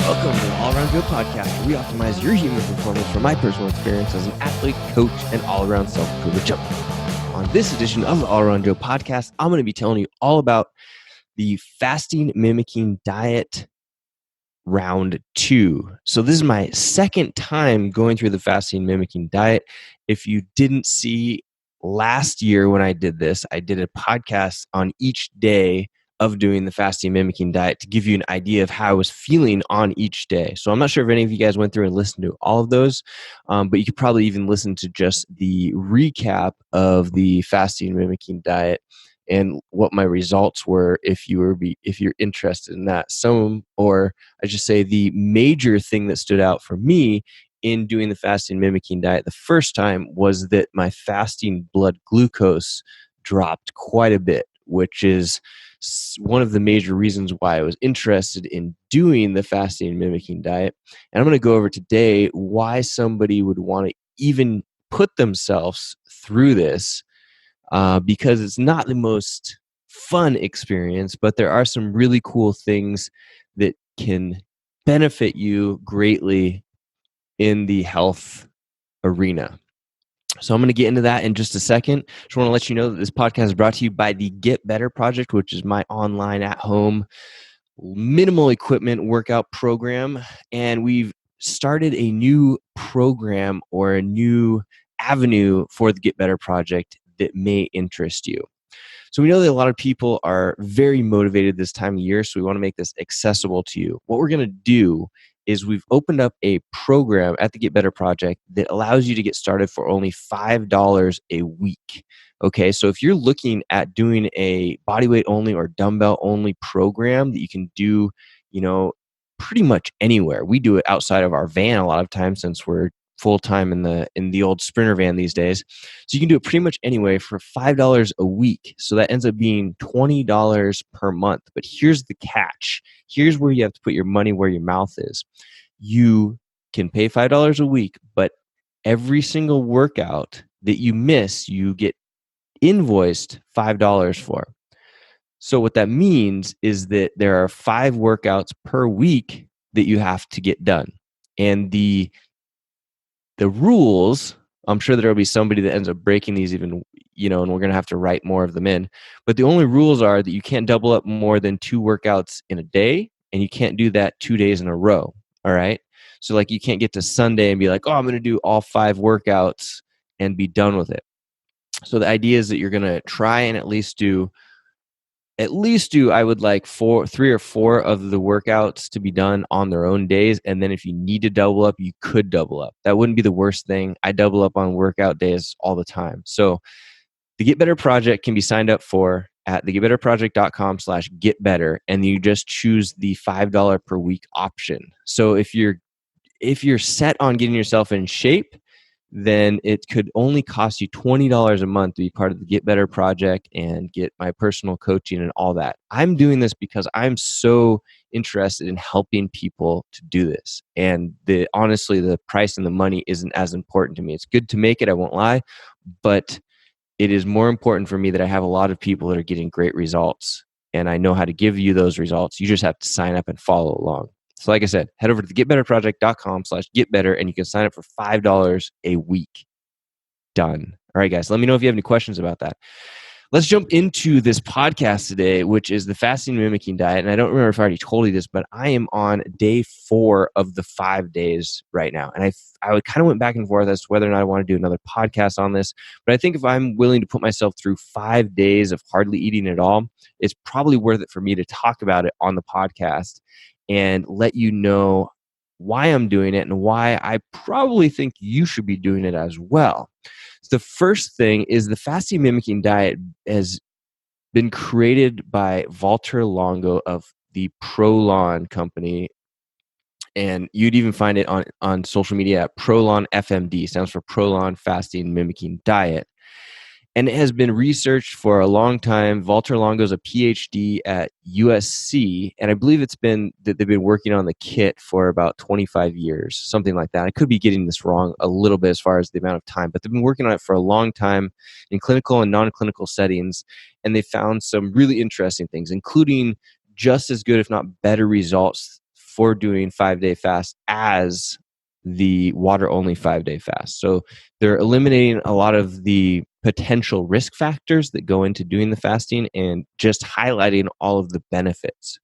Welcome to the All Around Joe podcast, where we optimize your human performance from my personal experience as an athlete, coach, and all-around self-improvement champ. On this edition of the All Around Joe podcast, I'm going to be telling you all about the Fasting Mimicking Diet Round 2. So this is my second time going through the Fasting Mimicking Diet. If you didn't see last year when I did this, I did a podcast on each day of doing the Fasting Mimicking Diet to give you an idea of how I was feeling on each day. So I'm not sure if any of you guys went through and listened to all of those, but you could probably even listen to just the recap of the Fasting Mimicking Diet and what my results were if you're interested in that. Or I should say the major thing that stood out for me in doing the Fasting Mimicking Diet the first time was that my fasting blood glucose dropped quite a bit, which is one of the major reasons why I was interested in doing the Fasting Mimicking Diet. And I'm going to go over today why somebody would want to even put themselves through this, because it's not the most fun experience, but there are some really cool things that can benefit you greatly in the health arena. So I'm going to get into that in just a second. Just want to let you know that this podcast is brought to you by the Get Better Project, which is my online at-home minimal equipment workout program. And we've started a new program or a new avenue for the Get Better Project that may interest you. So we know that a lot of people are very motivated this time of year, so we want to make this accessible to you. What we're going to do is we've opened up a program at the Get Better Project that allows you to get started for only $5 a week. Okay, so if you're looking at doing a bodyweight only or dumbbell only program that you can do, pretty much anywhere. We do it outside of our van a lot of times since we're full-time in the old Sprinter van these days. So you can do it pretty much anyway for $5 a week. So that ends up being $20 per month. But here's the catch. Here's where you have to put your money where your mouth is. You can pay $5 a week, but every single workout that you miss, you get invoiced $5 for. So what that means is that there are 5 workouts per week that you have to get done. And the rules, I'm sure there will be somebody that ends up breaking these even, and we're going to have to write more of them in. But the only rules are that you can't double up more than 2 workouts in a day, and you can't do that 2 days in a row. All right. So like you can't get to Sunday and be like, oh, I'm going to do all 5 workouts and be done with it. So the idea is that you're going to try and at least do I would like 3 or 4 of the workouts to be done on their own days. And then if you need to double up, you could double up. That wouldn't be the worst thing. I double up on workout days all the time. So the Get Better Project can be signed up for at thegetbetterproject.com/getbetter. And you just choose the $5 per week option. So if you're set on getting yourself in shape, then it could only cost you $20 a month to be part of the Get Better Project and get my personal coaching and all that. I'm doing this because I'm so interested in helping people to do this. And honestly, the price and the money isn't as important to me. It's good to make it, I won't lie, but it is more important for me that I have a lot of people that are getting great results. And I know how to give you those results. You just have to sign up and follow along. So like I said, head over to thegetbetterproject.com/getbetter and you can sign up for $5 a week. Done. All right, guys, let me know if you have any questions about that. Let's jump into this podcast today, which is the Fasting Mimicking Diet. And I don't remember if I already told you this, but I am on day 4 of the 5 days right now. And I kind of went back and forth as to whether or not I want to do another podcast on this. But I think if I'm willing to put myself through 5 days of hardly eating at all, it's probably worth it for me to talk about it on the podcast and let you know why I'm doing it and why I probably think you should be doing it as well. The first thing is the Fasting Mimicking Diet has been created by Walter Longo of the Prolon company. And you'd even find it on social media at Prolon FMD, stands for Prolon Fasting Mimicking Diet. And it has been researched for a long time. Walter Longo is a PhD at USC, and I believe that they've been working on the kit for about 25 years, something like that. I could be getting this wrong a little bit as far as the amount of time, but they've been working on it for a long time in clinical and non-clinical settings, and they found some really interesting things, including just as good, if not better results before doing 5-day fast as the water only 5-day fast. So they're eliminating a lot of the potential risk factors that go into doing the fasting and just highlighting all of the benefits.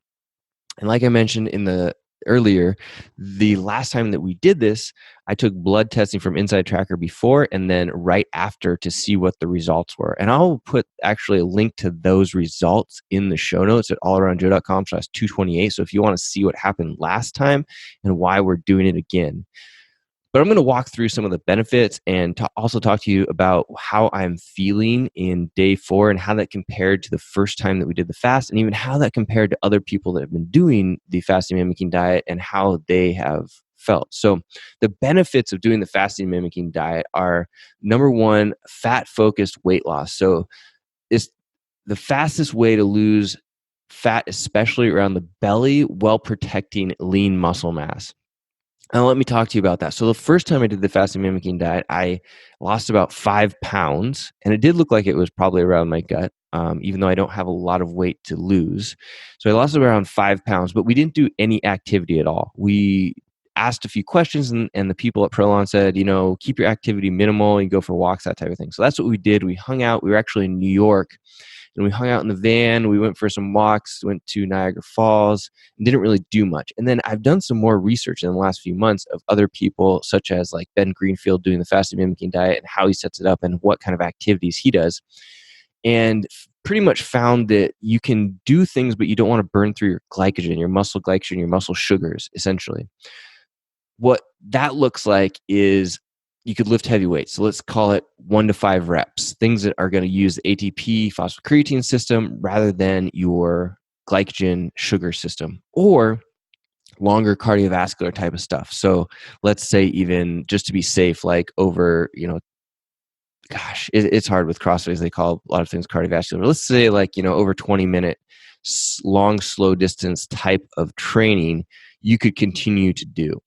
And like I mentioned in the earlier, the last time that we did this, I took blood testing from Inside Tracker before and then right after to see what the results were. And I'll put actually a link to those results in the show notes at allaroundjoe.com/228. So if you want to see what happened last time and why we're doing it again. But I'm going to walk through some of the benefits and also talk to you about how I'm feeling in day 4 and how that compared to the first time that we did the fast, and even how that compared to other people that have been doing the fasting mimicking diet and how they have felt. So the benefits of doing the fasting mimicking diet are, number one, fat-focused weight loss. So it's the fastest way to lose fat, especially around the belly, while protecting lean muscle mass. Now, let me talk to you about that. So the first time I did the fasting mimicking diet, I lost about 5 pounds, and it did look like it was probably around my gut, even though I don't have a lot of weight to lose. So I lost around 5 pounds, but we didn't do any activity at all. We asked a few questions, and the people at Prolon said, keep your activity minimal, you go for walks, that type of thing. So that's what we did. We hung out. We were actually in New York, and we hung out in the van. We went for some walks, went to Niagara Falls, and didn't really do much. And then I've done some more research in the last few months of other people, such as like Ben Greenfield doing the fasting mimicking diet and how he sets it up and what kind of activities he does. And pretty much found that you can do things, but you don't want to burn through your glycogen, your muscle sugars, essentially. What that looks like is you could lift heavy weights. So let's call it 1 to 5 reps, things that are going to use the ATP phosphocreatine system rather than your glycogen sugar system, or longer cardiovascular type of stuff. So let's say even just to be safe, like over, it's hard with CrossFit. They call a lot of things cardiovascular. But let's say like, over 20-minute long, slow distance type of training you could continue to do.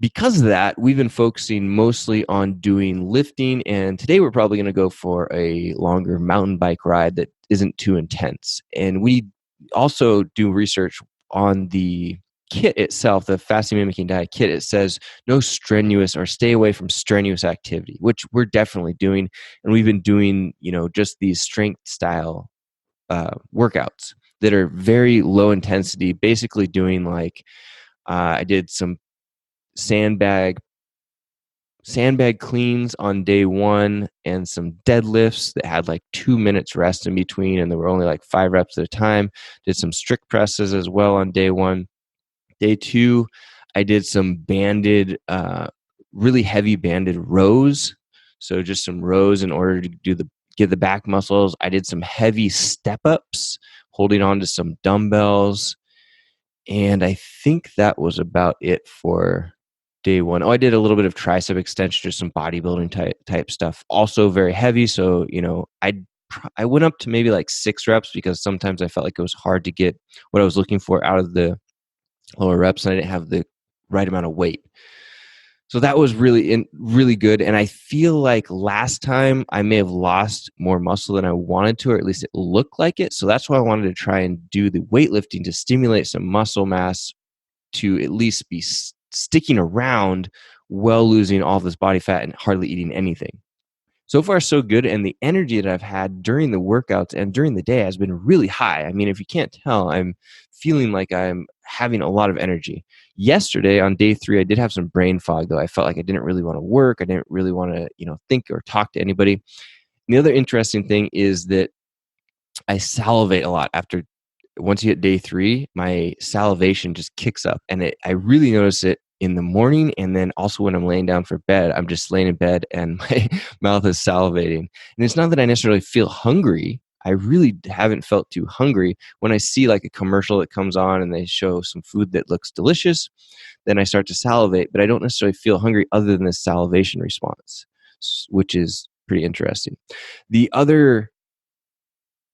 Because of that, we've been focusing mostly on doing lifting, and today we're probably going to go for a longer mountain bike ride that isn't too intense. And we also do research on the kit itself, the fasting mimicking diet kit. It says no strenuous, or stay away from strenuous activity, which we're definitely doing. And we've been doing, just these strength style workouts that are very low intensity, basically doing like, I did some sandbag cleans on day 1 and some deadlifts that had like 2 minutes rest in between, and there were only like 5 reps at a time. Did some strict presses as well on day 1. Day 2, I did some banded, really heavy banded rows. So just some rows in order to get the back muscles. I did some heavy step ups, holding on to some dumbbells. And I think that was about it for day 1. Oh, I did a little bit of tricep extension, just some bodybuilding type stuff. Also very heavy. So, I went up to maybe like 6 reps because sometimes I felt like it was hard to get what I was looking for out of the lower reps, and I didn't have the right amount of weight. So that was really good. And I feel like last time I may have lost more muscle than I wanted to, or at least it looked like it. So that's why I wanted to try and do the weightlifting to stimulate some muscle mass to at least be sticking around while losing all this body fat and hardly eating anything. So far, so good. And the energy that I've had during the workouts and during the day has been really high. I mean, if you can't tell, I'm feeling like I'm having a lot of energy. Yesterday on day 3, I did have some brain fog, though. I felt like I didn't really want to work. I didn't really want to, think or talk to anybody. And the other interesting thing is that I salivate a lot once you hit day 3, my salivation just kicks up, and I really notice it in the morning, and then also when I'm laying down for bed. I'm just laying in bed and my mouth is salivating. And it's not that I necessarily feel hungry. I really haven't felt too hungry. When I see like a commercial that comes on and they show some food that looks delicious, then I start to salivate, but I don't necessarily feel hungry other than the salivation response, which is pretty interesting. The other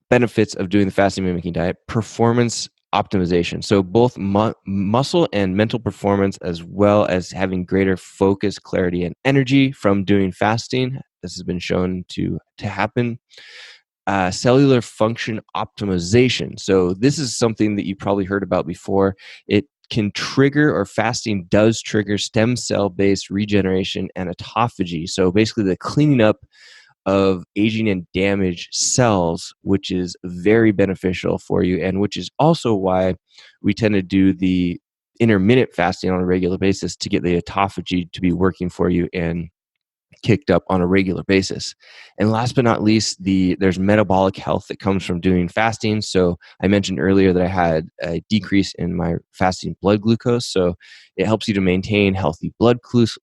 benefits of doing the fasting mimicking diet: performance optimization. So both muscle and mental performance, as well as having greater focus, clarity, and energy from doing fasting. This has been shown to happen. Cellular function optimization. So this is something that you probably heard about before. It can trigger, or fasting does trigger, stem cell-based regeneration and autophagy. So basically the cleaning up of aging and damaged cells, which is very beneficial for you, and which is also why we tend to do the intermittent fasting on a regular basis, to get the autophagy to be working for you and kicked up on a regular basis. And last but not least, there's metabolic health that comes from doing fasting. So I mentioned earlier that I had a decrease in my fasting blood glucose. So it helps you to maintain healthy blood glucose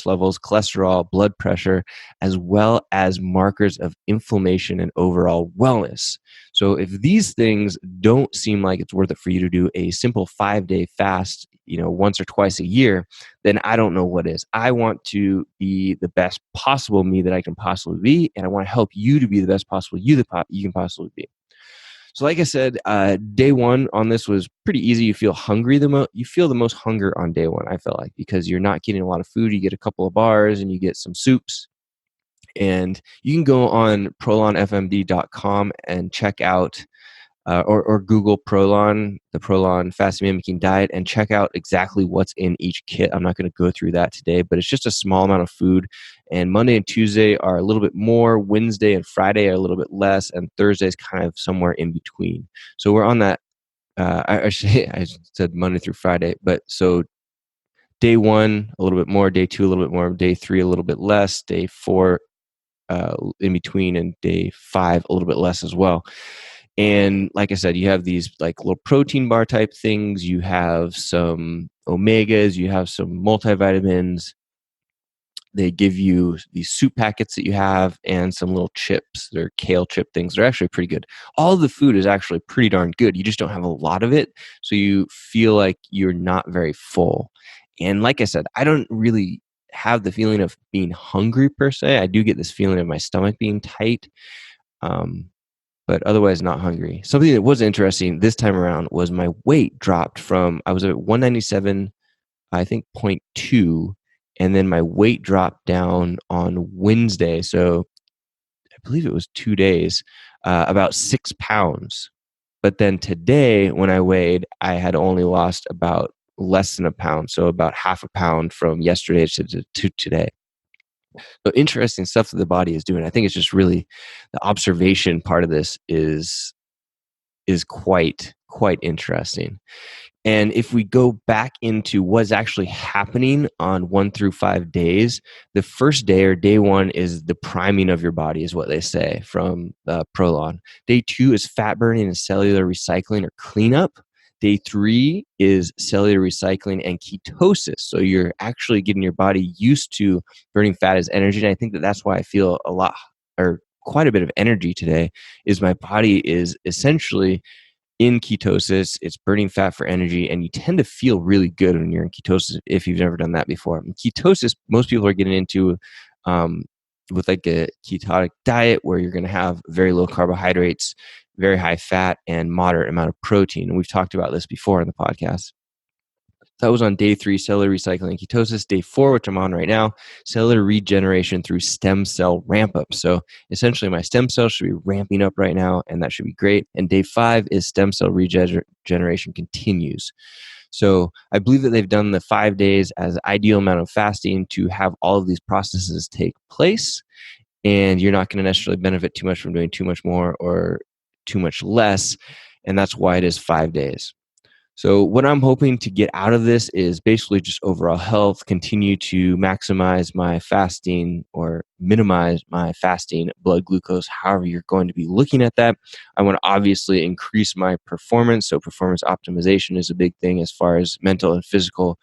levels, cholesterol, blood pressure, as well as markers of inflammation and overall wellness. So if these things don't seem like it's worth it for you to do a simple 5-day fast, once or twice a year, then I don't know what is. I want to be the best possible me that I can possibly be, and I want to help you to be the best possible you can possibly be. So, like I said, day one on this was pretty easy. You feel hungry you feel the most hunger on day one, I felt like, because you're not getting a lot of food. You get a couple of bars and you get some soups. And you can go on prolonfmd.com and check out or Google the Prolon Fasting Mimicking Diet, and check out exactly what's in each kit. I'm not going to go through that today, but it's just a small amount of food. And Monday and Tuesday are a little bit more. Wednesday and Friday are a little bit less. And Thursday is kind of somewhere in between. So we're on that. I said Monday through Friday, but so day one, a little bit more. Day two, a little bit more. Day three, a little bit less. Day four, in between, and day five, a little bit less as well. And like I said, you have these like little protein bar type things. You have some omegas. You have some multivitamins. They give you these soup packets that you have, and some little chips. They're kale chip things. They're actually pretty good. All the food is actually pretty darn good. You just don't have a lot of it, so you feel like you're not very full. And like I said, I don't really have the feeling of being hungry per se. I do get this feeling of my stomach being tight. But otherwise not hungry. Something that was interesting this time around was my weight dropped from, I was at 197, I think, 0.2, and then my weight dropped down on Wednesday. So I believe it was 2 days, about 6 pounds. But then today, when I weighed, I had only lost about less than a pound. So about half a pound from yesterday to today. So interesting stuff that the body is doing. I think it's just really the observation part of this is quite interesting. And if we go back into what's actually happening on 1 through 5 days, the first day, or day one, is the priming of your body, is what they say from Prolon. Day 2 is fat burning and cellular recycling, or cleanup. Day 3 is cellular recycling and ketosis. So you're actually getting your body used to burning fat as energy. And I think that that's why I feel quite a bit of energy today, is my body is essentially in ketosis. It's burning fat for energy, and you tend to feel really good when you're in ketosis if you've never done that before. And ketosis, most people are getting into with like a ketogenic diet, where you're going to have very low carbohydrates, very high fat, and moderate amount of protein. And we've talked about this before in the podcast. That was on day 3, cellular recycling and ketosis. Day 4, which I'm on right now, cellular regeneration through stem cell ramp up. So essentially my stem cells should be ramping up right now, and that should be great. And day 5 is stem cell regeneration continues. So I believe that they've done the 5 days as the ideal amount of fasting to have all of these processes take place. And you're not going to necessarily benefit too much from doing too much more or too much less. And that's why it is 5 days. So what I'm hoping to get out of this is basically just overall health, continue to maximize my fasting or minimize my fasting blood glucose, however you're going to be looking at that. I want to obviously increase my performance. So performance optimization is a big thing as far as mental and physical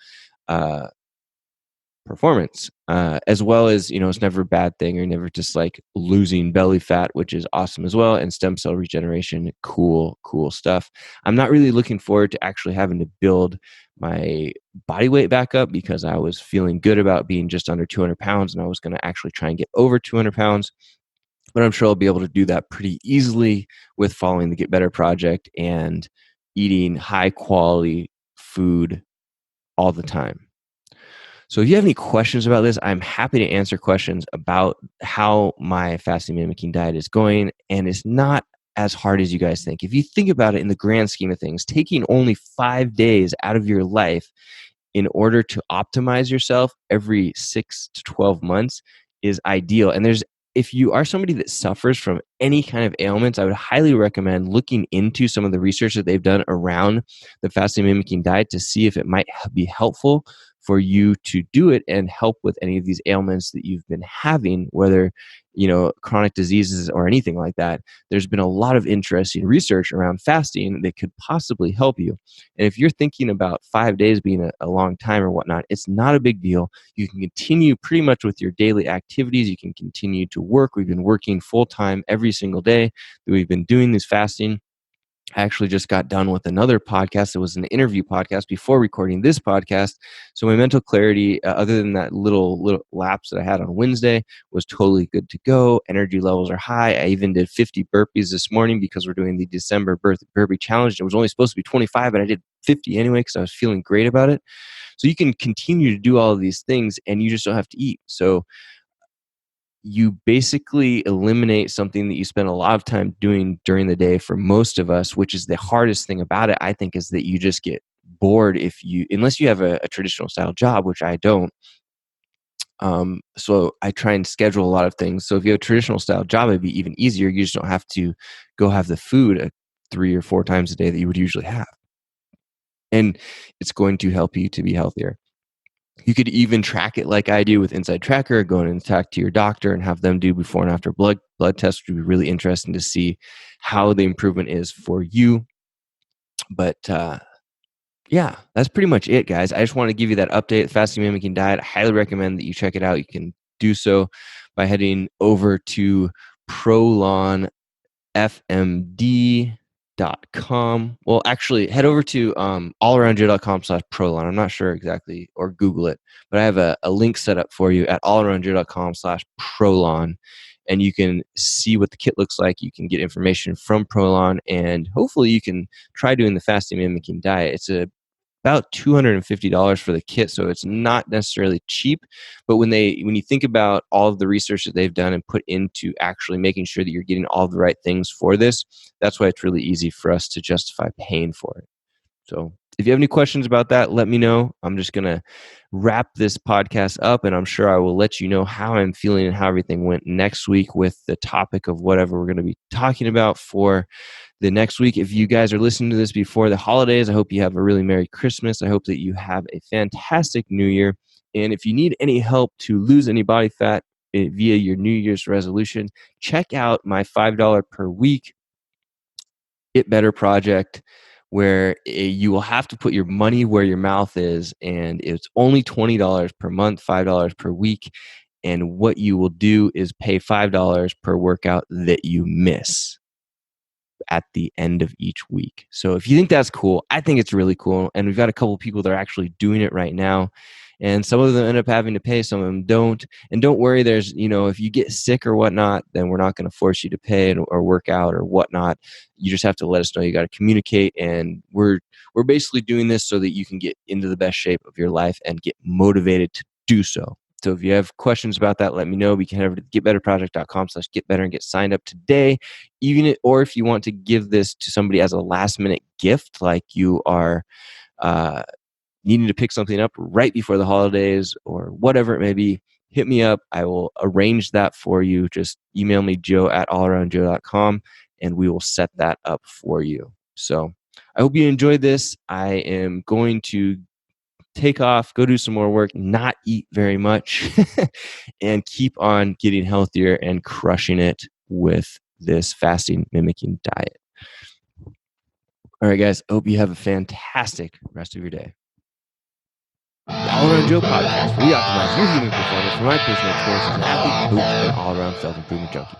performance, as well as, it's never a bad thing. You're never just like losing belly fat, which is awesome as well. And stem cell regeneration, cool stuff. I'm not really looking forward to actually having to build my body weight back up, because I was feeling good about being just under 200 pounds, and I was going to actually try and get over 200 pounds. But I'm sure I'll be able to do that pretty easily with following the Get Better Project and eating high quality food all the time. So if you have any questions about this, I'm happy to answer questions about how my fasting mimicking diet is going. And it's not as hard as you guys think. If you think about it in the grand scheme of things, taking only 5 days out of your life in order to optimize yourself every 6 to 12 months is ideal. And if you are somebody that suffers from any kind of ailments, I would highly recommend looking into some of the research that they've done around the fasting mimicking diet to see if it might be helpful for you to do it and help with any of these ailments that you've been having, whether chronic diseases or anything like that. There's been a lot of interesting research around fasting that could possibly help you. And if you're thinking about 5 days being a long time or whatnot, it's not a big deal. You can continue pretty much with your daily activities. You can continue to work. We've been working full time every single day that we've been doing this fasting. I actually just got done with another podcast. It was an interview podcast before recording this podcast. So my mental clarity, other than that little lapse that I had on Wednesday, was totally good to go. Energy levels are high. I even did 50 burpees this morning because we're doing the December burpee challenge. It was only supposed to be 25, but I did 50 anyway because I was feeling great about it. So you can continue to do all of these things and you just don't have to eat. So you basically eliminate something that you spend a lot of time doing during the day for most of us, which is the hardest thing about it, I think, is that you just get bored unless you have a traditional style job, which I don't. So I try and schedule a lot of things. So if you have a traditional style job, it'd be even easier. You just don't have to go have the food 3 or 4 times a day that you would usually have. And it's going to help you to be healthier. You could even track it like I do with Inside Tracker, go and talk to your doctor and have them do before and after blood tests, which would be really interesting to see how the improvement is for you. But yeah, that's pretty much it, guys. I just want to give you that update. Fasting Mimicking Diet, I highly recommend that you check it out. You can do so by heading over to prolonfmd.com. Well, actually, head over to allaroundjoe.com/prolon. I'm not sure exactly, or Google it, but I have a link set up for you at allaroundjoe.com/prolon, and you can see what the kit looks like. You can get information from Prolon, and hopefully you can try doing the fasting mimicking diet. It's about $250 for the kit, so it's not necessarily cheap. But when you think about all of the research that they've done and put into actually making sure that you're getting all the right things for this, that's why it's really easy for us to justify paying for it. So if you have any questions about that, let me know. I'm just going to wrap this podcast up, and I'm sure I will let you know how I'm feeling and how everything went next week with the topic of whatever we're going to be talking about for the next week. If you guys are listening to this before the holidays, I hope you have a really Merry Christmas. I hope that you have a fantastic New Year. And if you need any help to lose any body fat via your New Year's resolution, check out my $5 per week Get Better project, where you will have to put your money where your mouth is, and it's only $20 per month, $5 per week. And what you will do is pay $5 per workout that you miss at the end of each week. So if you think that's cool, I think it's really cool. And we've got a couple of people that are actually doing it right now. And some of them end up having to pay, some of them don't. And don't worry, there's, if you get sick or whatnot, then we're not going to force you to pay or work out or whatnot. You just have to let us know. You got to communicate. And we're basically doing this so that you can get into the best shape of your life and get motivated to do so. So if you have questions about that, let me know. We can head over to getbetterproject.com/getbetter and get signed up today. Or if you want to give this to somebody as a last minute gift, like you are needing to pick something up right before the holidays or whatever it may be, hit me up. I will arrange that for you. Just email me, joe@allaroundjoe.com, and we will set that up for you. So I hope you enjoyed this. I am going to take off, go do some more work, not eat very much, and keep on getting healthier and crushing it with this fasting mimicking diet. All right, guys, I hope you have a fantastic rest of your day. The All Around Joe podcast, where we optimize your human performance from my personal experience as an athlete, coach, and all-around self-improvement junkie.